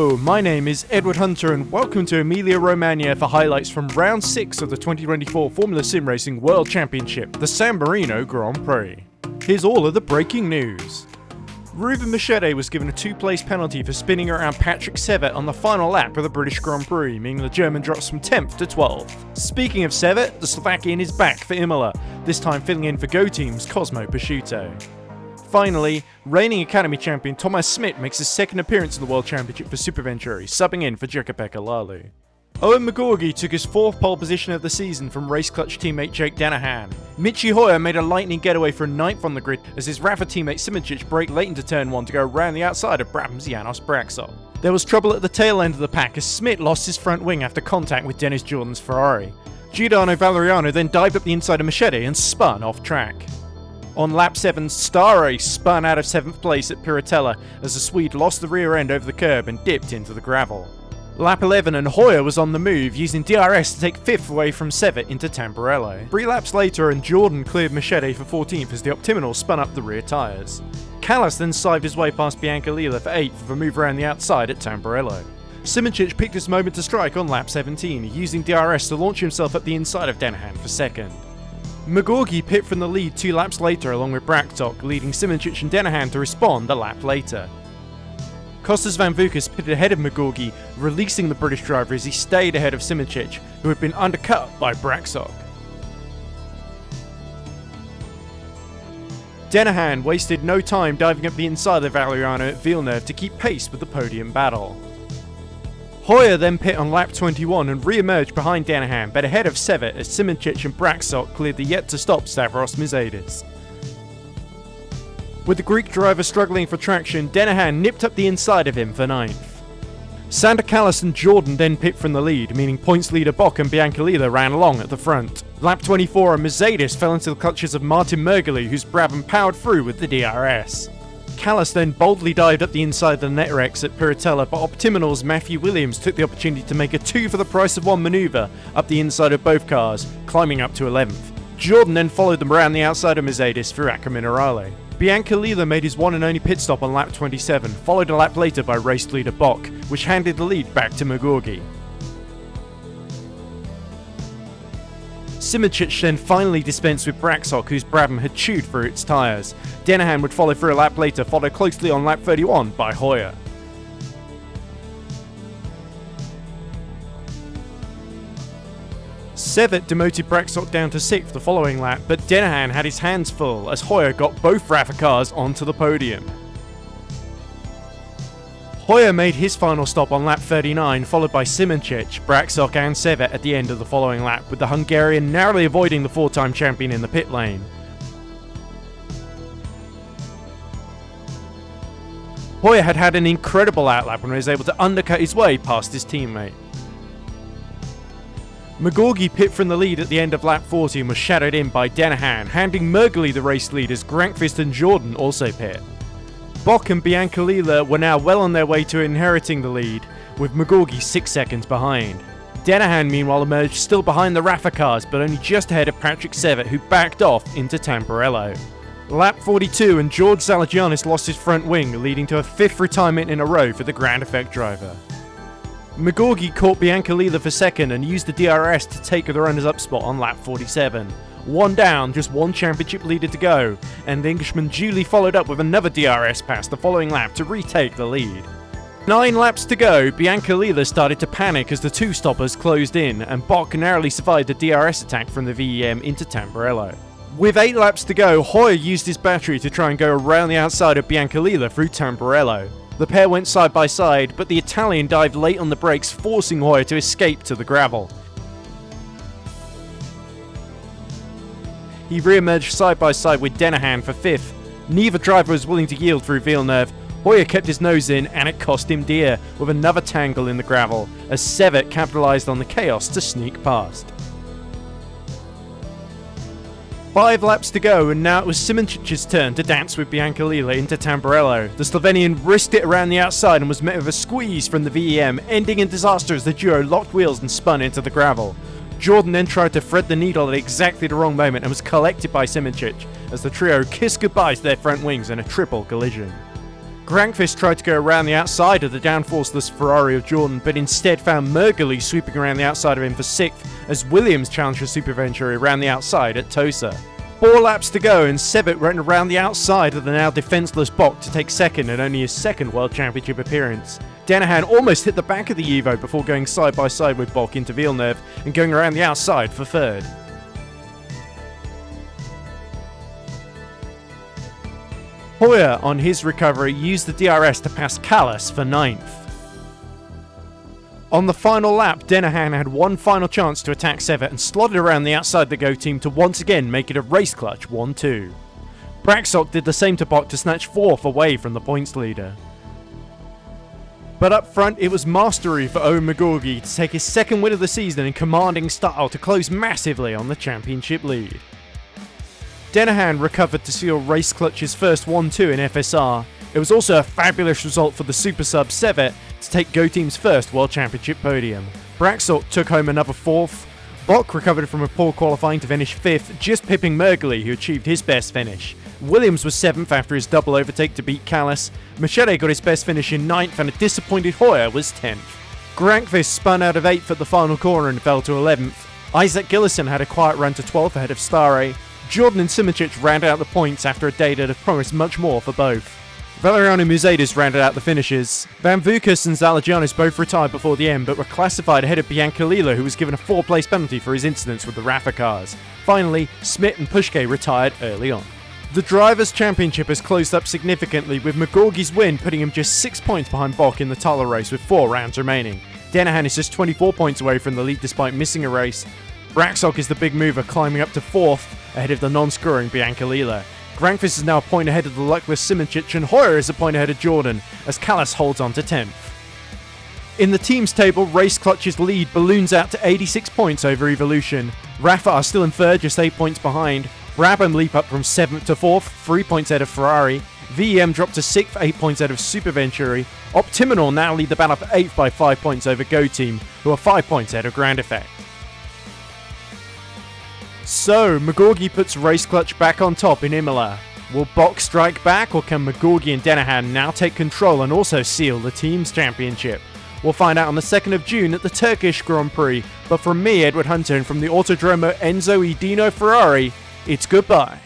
Hello, my name is Edward Hunter and welcome to Emilia-Romagna for highlights from round 6 of the 2024 Formula SimRacing World Championship, the San Marino Grand Prix. Here's all of the breaking news. Ruben Machete was given a 2-place penalty for spinning around Patrick Sevet on the final lap of the British Grand Prix, meaning the German drops from 10th to 12th. Speaking of Sevet, the Slovakian is back for Imola, this time filling in for Go Team's Cosmo Prosciutto. Finally, reigning Academy champion Thomas Smit makes his second appearance in the World Championship for Superventuri, subbing in for Jukka-Pekka Laulu. Owen McGorgy took his 4th pole position of the season from race clutch teammate Jake Danahan. Michi Hoyer made a lightning getaway for a 9th on the grid as his Rafa teammate Simoncic braked late into turn 1 to go around the outside of Brabham's Janos Braxov. There was trouble at the tail end of the pack as Smit lost his front wing after contact with Dennis Jordan's Ferrari. Giordano Valeriano then dived up the inside of Machete and spun off track. On lap 7, Stare spun out of 7th place at Piratella as the Swede lost the rear end over the curb and dipped into the gravel. Lap 11 and Hoyer was on the move, using DRS to take 5th away from Sevet into Tamburello. 3 laps later and Jordan cleared Machete for 14th as the Optiminal spun up the rear tyres. Callas then sived his way past Biancalila for 8th with a move around the outside at Tamburello. Simoncic picked his moment to strike on lap 17, using DRS to launch himself up the inside of Danahan for 2nd. McGorgy pit from the lead 2 laps later along with Braxtok, leading Simoncic and Danahan to respond a lap later. Kostas Van Vukas pitted ahead of McGorgy, releasing the British driver as he stayed ahead of Simoncic, who had been undercut by Braxtok. Danahan wasted no time diving up the inside of Valeriano at Villeneuve to keep pace with the podium battle. Hoyer then pit on lap 21 and re-emerged behind Danahan, but ahead of Sevet as Simoncic and Braxtok cleared the yet-to-stop Stavros Mizaidis. With the Greek driver struggling for traction, Danahan nipped up the inside of him for 9th. Sander Callas and Jordan then pit from the lead, meaning points leader Bock and Biancalila ran along at the front. Lap 24 and Mizaidis fell into the clutches of Martin Mergeli, whose Brabham powered through with the DRS. Callas then boldly dived up the inside of the Netrex at Piratella, but Optiminal's Matthew Williams took the opportunity to make a 2 for the price of 1 manoeuvre up the inside of both cars, climbing up to 11th. Jordan then followed them around the outside of Mizaidis for Acca Minerale. Biancalila made his one and only pit stop on lap 27, followed a lap later by race leader Bock, which handed the lead back to McGorgy. Simoncic then finally dispensed with Braxtok, whose Brabham had chewed through its tyres. Danahan would follow through a lap later, followed closely on lap 31 by Hoyer. Sevet demoted Braxtok down to 6th the following lap, but Danahan had his hands full as Hoyer got both Rafa cars onto the podium. Hoyer made his final stop on lap 39, followed by Simoncic, Braxtok and Sevet at the end of the following lap, with the Hungarian narrowly avoiding the 4-time champion in the pit lane. Hoyer had an incredible outlap when he was able to undercut his way past his teammate. McGorgy pit from the lead at the end of lap 40 and was shadowed in by Danahan, handing Mergeli the race lead as Grankvist and Jordan also pit. Bock and Biancalila were now well on their way to inheriting the lead, with McGorgy 6 seconds behind. Danahan meanwhile emerged still behind the Rafa cars, but only just ahead of Patrick Sevet, who backed off into Tamburello. Lap 42 and George Zalagianis lost his front wing, leading to a 5th retirement in a row for the Grand Effect driver. McGorgy caught Biancalila for 2nd and used the DRS to take the runners-up spot on lap 47. 1 down, just 1 championship leader to go, and the Englishman duly followed up with another DRS pass the following lap to retake the lead. 9 laps to go, Biancalila started to panic as the 2 stoppers closed in, and Bock narrowly survived the DRS attack from the VEM into Tamburello. With 8 laps to go, Hoyer used his battery to try and go around the outside of Biancalila through Tamburello. The pair went side by side, but the Italian dived late on the brakes, forcing Hoyer to escape to the gravel. He re-emerged side by side with Danahan for 5th. Neither driver was willing to yield through Villeneuve. Hoyer kept his nose in, and it cost him dear, with another tangle in the gravel, as Sevet capitalised on the chaos to sneak past. 5 laps to go, and now it was Simoncic's turn to dance with Biancalila into Tamburello. The Slovenian risked it around the outside and was met with a squeeze from the VEM, ending in disaster as the duo locked wheels and spun into the gravel. Jordan then tried to thread the needle at exactly the wrong moment and was collected by Simoncic as the trio kissed goodbye to their front wings in a triple collision. Grankvist tried to go around the outside of the downforceless Ferrari of Jordan, but instead found Mergeli sweeping around the outside of him for 6th, as Williams challenged for Super Venturi around the outside at Tosa. 4 laps to go, and Sevet ran around the outside of the now defenceless Bok to take 2nd and only his 2nd World Championship appearance. Danahan almost hit the back of the Evo before going side by side with Bok into Villeneuve and going around the outside for 3rd. Hoyer, on his recovery, used the DRS to pass Callas for 9th. On the final lap, Danahan had one final chance to attack Sevet and slotted around the outside of the Go team to once again make it a race clutch 1-2. Braxok did the same to Bok to snatch 4th away from the points leader. But up front, it was mastery for Owen McGorgy to take his 2nd win of the season in commanding style to close massively on the championship lead. Danahan recovered to seal Race Clutch's first 1-2 in FSR. It was also a fabulous result for the super sub Sevet to take Go Team's first World Championship podium. Braxok took home another 4th. Bok recovered from a poor qualifying to finish 5th, just pipping Mergeli, who achieved his best finish. Williams was 7th after his double overtake to beat Callas. Machete got his best finish in 9th, and a disappointed Hoyer was 10th. Grankvist spun out of 8th at the final corner and fell to 11th. Isaac Gillison had a quiet run to 12th ahead of Stare. Jordan and Simicic rounded out the points after a day that had promised much more for both. Valeriano Muzedes rounded out the finishes. Van Vukas and Zalagianis both retired before the end, but were classified ahead of Biancalila, who was given a 4-place penalty for his incidents with the Rafa cars. Finally, Smit and Pushke retired early on. The Drivers' Championship has closed up significantly, with McGorgy's win putting him just 6 points behind Bok in the Tyler race with 4 rounds remaining. Danahan is just 24 points away from the lead despite missing a race. Braxok is the big mover, climbing up to 4th ahead of the non-scoring Biancalila. Grankvist is now a point ahead of the luckless Simincic, and Hoyer is a point ahead of Jordan, as Callas holds on to 10th. In the teams table, Race Clutch's lead balloons out to 86 points over Evolution. Rafa are still in 3rd, just 8 points behind. Brabham leap up from 7th to 4th, 3 points ahead of Ferrari. VEM dropped to 6th, 8 points ahead of Super Venturi. Optiminor now lead the battle for 8th by 5 points over Go Team, who are 5 points ahead of Grand Effect. So, McGorgy puts Race Clutch back on top in Imola. Will Bok strike back, or can McGorgy and Danahan now take control and also seal the team's championship? We'll find out on the 2nd of June at the Turkish Grand Prix, but from me, Edward Hunter, and from the Autodromo Enzo Edino Ferrari, it's goodbye.